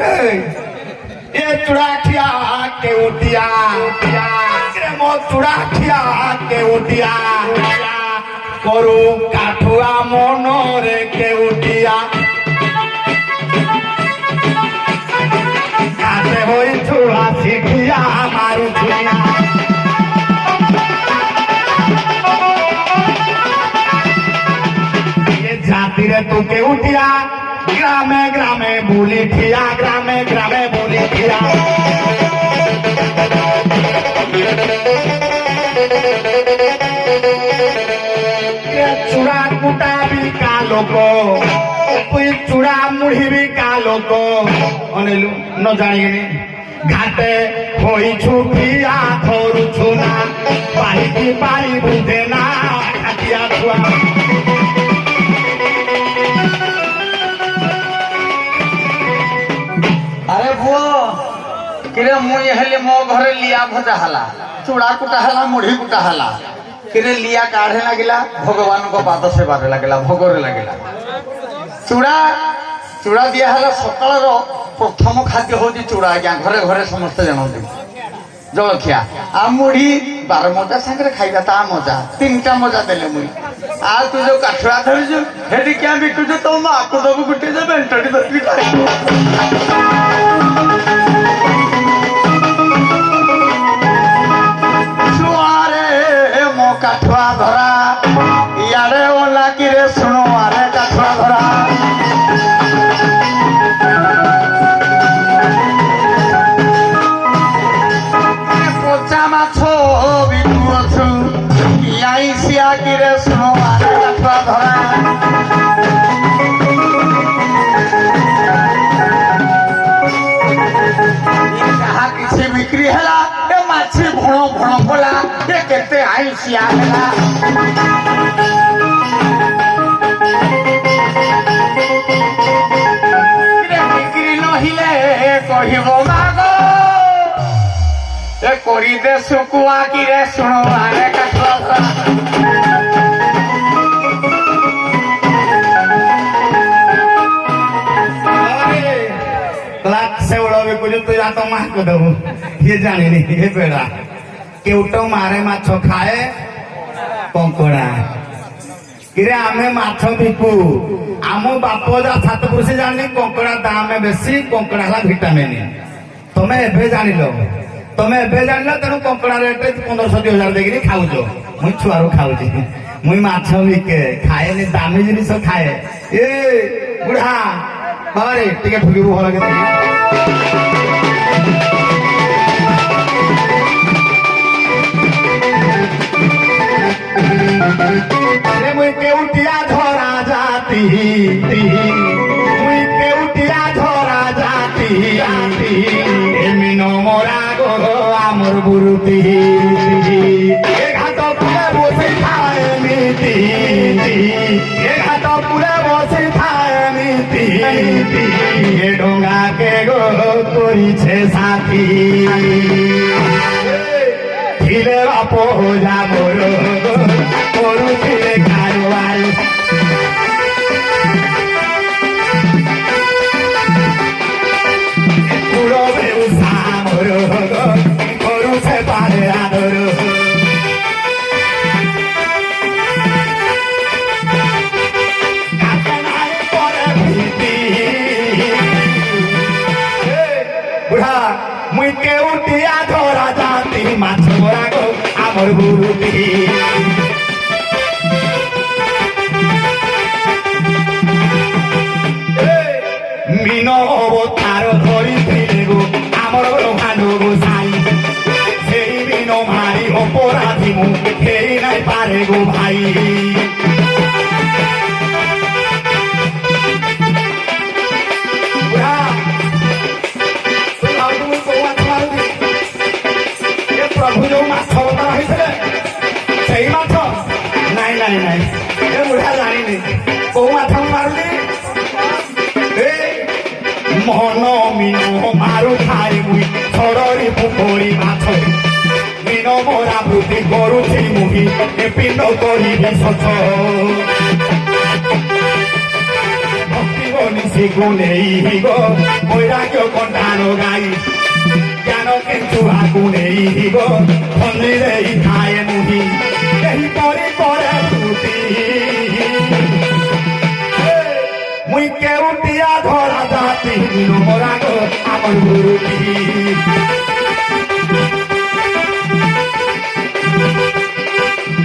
ये चुड़ाठिया के उठिया मो चुड़ाठिया के उठिया करू काठुआ मनरे के उठिया काटे होई छुआ शिखिया मारू छुआ ये जाति रे तू के उठिया ग्रामे ग्रामे बोली ठिया ग्रामे ग्रामे बोली ठिया चूड़ा कुटा भी का लोक कोई चूड़ा मुढ़ी भी का लोक अनिलु न जानिए घाटे होई छुपिया थोरू छुना पाई की पाई बुझे ना खाटिया छुआ अरे पुओ किरे मुई हेले मो घरे लिया भजा हला चूड़ा कुटा हला मुढ़ी कुटा हला किरे लिया काढ़े लगिला भगवान को पाद से बारे लगिला भोगरे लगिला चूड़ा चूड़ा दिया हला सकाळ प्रथम खाद्य होची चूड़ा आज्ञा घरे घरे समस्त जानते जलखिया आ मुढ़ी 12 मजा संगे खाइबा ता मजा 3टा मजा देले मुई आ तू जो काठुआ धरजु हेडी क्या बिकुजु तो मा को दबु गुटे जे बेंटडी धरली खाइ काठुआ धरा इे ओला कि शुणु आरे काठुआ धरा पोचा माछ बिकुअछु सिया कि शुणु आरे काठुआ धरा जहा किसी बिक्री है माछी भण भण भला ये केते आईसिया है बिक्री नहिले कहिबो मागो ए करी दे सुकुआ कि रे सुनो आरे काठुआ से उड़ावे कुछ तो या तो मार को दो ये जाने नहीं ये बेड़ा केउटो मारे माछ खाए कंकड़ा किरे आमे माछ बिकू आम बाप जा सात पुरुष जानी कंकड़ा दाम बेसी कंकड़ा है विटामिन तमें एबे जानिलो तेणु कंकड़ा रेट 1500-2000 देगी खाऊच मुई छुआरू खाऊची मुई माछ बिके खाए दामी जिनिस खाए ए बुढ़ा बारे टिके ठुकिबु भल के मुई केउटिया धरा जाती मुई केउटिया धरा जाती एमिनो मोरा गो आमर बुरुती ए घाट पुरे बसे थाए नीति ए घाट पुरे बसे थाए नीति ए डोंगा के गो करिछे साथी ছিলে বাপ যাবর করুছিলে কারবার পুরো ব্যবসা মোর করুছে পারে আদর বুড়া মুই কেউটিয়া ধরা জাতি মাছ মরা গো আমার গুরুটি মিন অবতার ধরিছিলে গো আমার ভানু গো সাই সেই মিন ভাই অপরাধী মু খেই নাই পারে গো ভাই प्रभु जो माछ अवतार होते से माछ नाई नाई नाई ए बुढ़ा जानी कौ माछ मारुनी मन मीनो मारु खाए मुई छड़री पुखरी माछ मीन मरा वृद्धि करुछि मुही ए पिंड करिबे सच भक्ति बनी শিখু নেই গো বৈরাগ্য কণ্ঠানো গাই জ্ঞান কিন্তু আগু নেই গো মন্দিরে খায় মুহি এই পরি পরে তুতি মুই কেউটিয়া ধরা জাতি মোরা গো আমার গুরুটি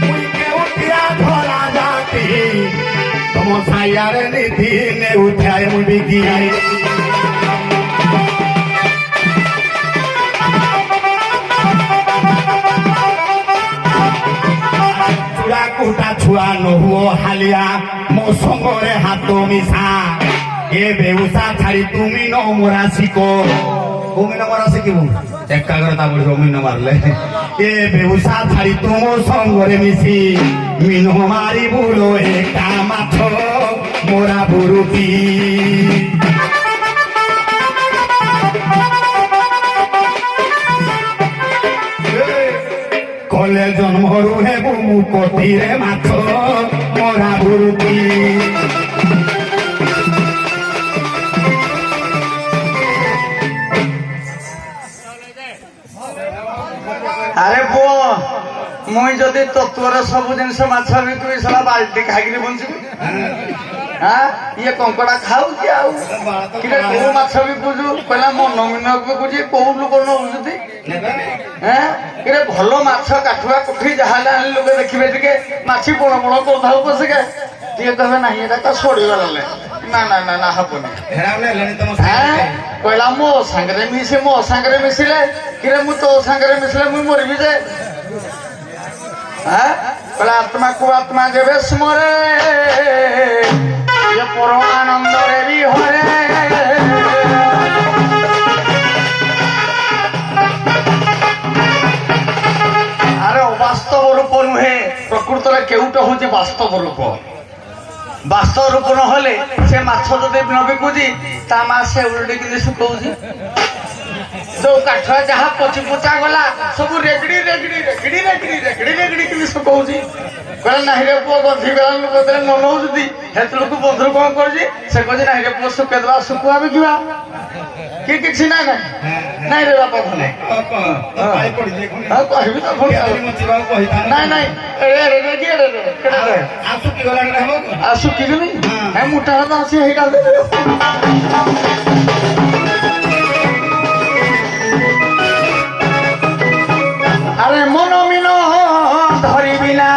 মুই কেউটিয়া ধরা জাতি তম সাইয়ারে নীতি নে উঠায় মুই বিকি চূড়া কুটা ছুয়া নহুও হালিয়া মো সঙ্গরে হাত মিশা এ বেউসা ছাড়ি তুমি নমরা শিখো তুমি নমরা শিখিবু একা করে তা বলি তুমি নমারলে এ বেউসা ছাড়ি তুম সঙ্গরে মিশি মিনো মারি বুলো একা মাছ মোরা বুরুটি কলে জন্মরু হেবু মুকতিরে মাছ মরা বুরুটি আরে পুଅ মুই যদি তত্ত্বর ସବୁ ଜିନିଷ ମାଛ ବିକିବି ସେଟା ବାଲ୍ଟି ଖାଇକିରି ବଞ୍ଚିବି হ্যাঁ ইয়ে কঙ্কড়া খাଉଛି ଆଉ কিরে କୋଉ ମାଛ ବିକୁଛୁ କହିଲା ମନ ମିନ ବିକୁଛି କୋଉ ଲୋକ ନଉଛନ୍ତି হ্যাঁ কিরে ଭଲ ମାଛ କାଠୁଆ କୁଠି ଯାହା ହେଲେ ଆଣିଲେ ଲୋକ ଦେଖିବେ ଟିକେ ମାଛି ବଣ ବଣ କରୁଥାଉ ପଛକେ ଟିକେ କହିବେ ନାହିଁ ଏଟା ତ ସଡିଗଲେ ନା ନା ନା ନା ହବନି হ্যাঁ କହିଲା ମୋ ସାଙ୍ଗରେ ମିଶିଲେ কিরে ମୁଁ ତୋ ସାଙ୍ଗରେ ମିଶିଲେ ମୁଁ ମରିବି ଯେ হ্যাঁ କହିଲା ଆତ୍ମାକୁ ଆତ୍ମା ଯେବେ ସ୍ମରେ ये परमानंदरे भी हरे अरे वास्तव रूप नुहे प्रकृत केउट हूँ वास्तव रूप वास्तव रूप नहले से माछ जदि न बिकुची ता मा से उल्टी कि सुखौची जो काठ जहाँ पची पुचा गला सब रेगड़ी रेगड़ी रेगड़ी रेगड़ी रेगड़ी रेगड़ी कि सुखौची कहला नाही रे पुଅ ଗନ୍ଧି ଗଲା ଲୋକ ଯେତେବେଳେ ମନ ହଉଛନ୍ତି ସେତେବେଳକୁ ବନ୍ଧୁ କଣ କରୁଛି ସେ କହୁଛି ନାହିଁ ରେ ପୁଅ ଶୁଖେଇ ଦେବା ଶୁଖୁଆ ବିକିବା କି କିଛି ନାଇଁ ନାଇଁ ରେ ବାପା ଭଲ କହିବି ତ ପୁଣି ନାଇଁ ନାଇଁ ଶୁଖିଗଲି ମୁଠା ହାତ ଅଛି ହେଇଟା আরে মন মিন ধরিবি না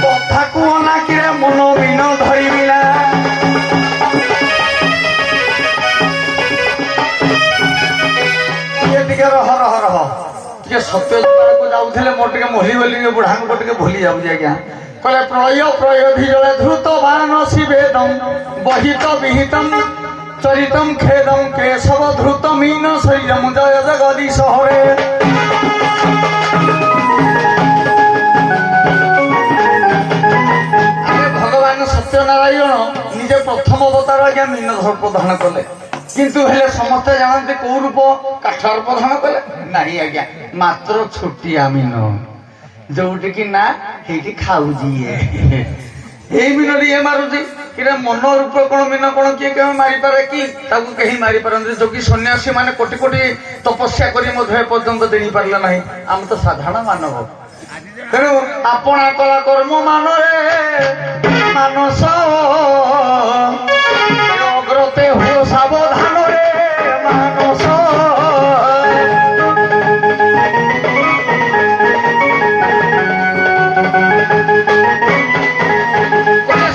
কথাকু অনাকিরে মন মিন ধরিবি না ଟିକେ ରହ ରହ ରହ ଟିକେ ସତ୍ୟ ଜଳକୁ ଯାଉଥିଲେ ମୋର ଟିକେ ମୋହି ବୋଲି ବୁଢାଙ୍କୁ ଟିକେ ଭୁଲି ଯାଉଛି ଆଜ୍ଞା କହିଲେ ପ୍ରଳୟ ପ୍ରୟୋଧି ଜଳେ ଧୃତ ବାନ ଶିବେଦମ୍ ବହିତ ବିହିତಂ ଚରିତಂ ଖେଦಂ କେଶବ ଧୃତ ମୀନ ଶୈଳମ ଜୟ ଜଗଦୀଶ ହରେ সত্যনারায়ণ নিজে প্রথম অবতার আজ্ঞা মীন রূপ ধারণ কলে কিন্তু হেলে সমস্তে জানতে কোন রূপ কাঠ রূপ ধারণ কলে নাই আজ্ঞা মাত্র ছোটিয়া মীন যোটি কি না সেইটি খাউছি এই মীন ইয়ে মারুছি কিরে মন রূপ কোন মীন কোন কিଏ কেউ মারিপারে কি তাকে কেহি মারিপারନ୍ତି যোগী সন্ন্যাসী মানে কোটি কোটি তপস্যা করে মধ্যে এপর্যন্ত দেই পারলে নাই আমি তো সাধারণ মানব তেণু আপনা কলা কর্ম মানরে মানস অগ্রতে হো সাবধান রে মানস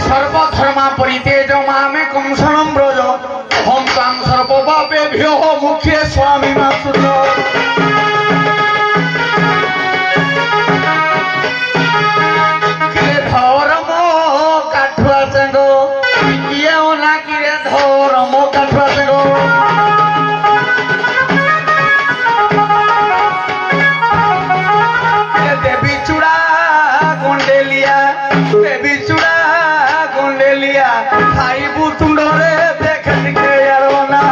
সর্বধর্মা পরিতেজ মামে কংসনম ব্রজ হম তাং সর্বপাপে ভ্যো মুখে স্বামী মাসুত খাইবু তুণ্ডরে দেখে দেখে আর না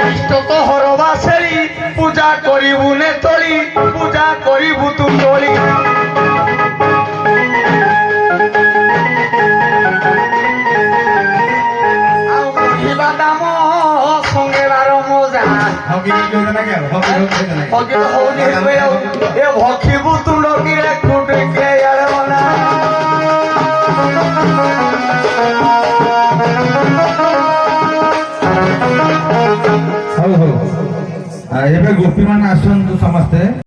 ইষ্ট তো হরবা সেরি পূজা করিবু নে তলি পূজা করিবু তুণ্ডলি ହକି ଖେଳିଦେଲା କି ଆଉ ହକି ଖେଳିଦେଲା କି? ହକି ହଉନି ସେଥିପାଇଁ ଆଉ ଏ ଭଖିବୁ ତୁଣ୍ଡ କିରେ କୁଟେ କିରେ ୟାର ମନା ହଉ ହଉ ଏବେ ଗୋପୀ ମାନେ ଆସନ୍ତୁ ସମସ୍ତେ।